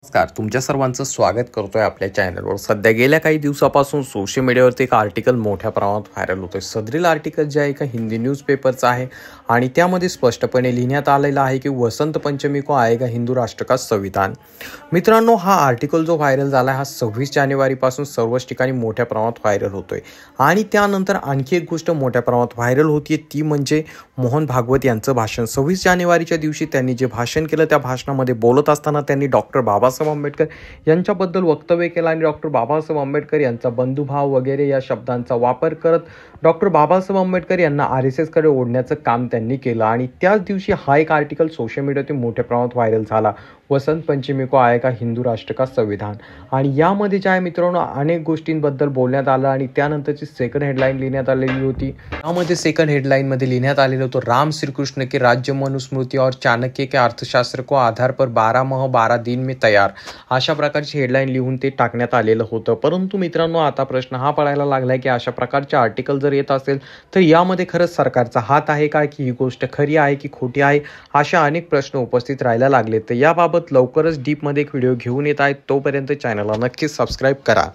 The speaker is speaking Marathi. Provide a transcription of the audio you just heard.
नमस्कार, तुमच्या सर्वांचं स्वागत करतोय आपल्या चॅनलवर। सध्या गेल्या काही दिवसापासून सोशल मीडियावरती एक आर्टिकल मोठ्या प्रमाणात व्हायरल होतोय। सदरील आर्टिकल जे आहे एका हिंदी न्यूजपेपरचं आहे आणि त्यामध्ये स्पष्टपणे लिहिण्यात आलेलं आहे की वसंत पंचमी को आएगा हिंदू राष्ट्र का संविधान। मित्रांनो, हा आर्टिकल जो व्हायरल झाला हा 26 जानेवारीपासून सर्वच ठिकाणी मोठ्या प्रमाणात व्हायरल होतोय आणि त्यानंतर आणखी एक गोष्ट मोठ्या प्रमाणात व्हायरल होतीये ती म्हणजे मोहन भागवत यांचं भाषण। 26 जानेवारीच्या दिवशी त्यांनी जे भाषण केलं त्या भाषणामध्ये बोलत असताना त्यांनी डॉक्टर बाबासाहेब आंबेडकर यांच्याबद्दल वक्तव्य केलं आणि डॉक्टर बाबासाहेब आंबेडकर यांचा बंधुभाव वगैरे या शब्दांचा वापर करत डॉक्टर बाबासाहेब आंबेडकर यांना RSS कडे ओढण्याचं काम त्यांनी केलं आणि त्याच दिवशी हा एक आर्टिकल सोशल मीडियावरती मोठ्या प्रमाणात व्हायरल झाला, वसंत पंचमी को आएगा हिंदू राष्ट्र का संविधान। आणि यामध्ये जे आहे मित्रांनो अनेक गोष्टींबद्दल बोलण्यात आलं आणि त्यानंतरची सेकंड हेडलाईन लिहिण्यात आलेली होती। यामध्ये सेकंड हेडलाईन मध्ये लिहिण्यात आलेलं होतं, राम श्री कृष्ण के राज्य मनुस्मृति और चाणक्य के अर्थशास्त्र को आधार पर 12 माह 12 दिन में तैयार, अशा प्रकारची हेडलाईन लिहून ते टाकण्यात आलेलं होतं। परंतु मित्रांनो, आता प्रश्न हा पडायला लागलाय की अशा प्रकारचे आर्टिकल जर येत असेल तर यामध्ये खरंच सरकारचा हात आहे का, की ही गोष्ट खरी आहे की खोटी आहे, अशा अनेक प्रश्न उपस्थित राहायला लागले। तर याबाबत लवकरच डीपमध्ये एक व्हिडिओ घेऊन येत आहेत, तोपर्यंत चॅनलला नक्कीच सबस्क्राईब करा।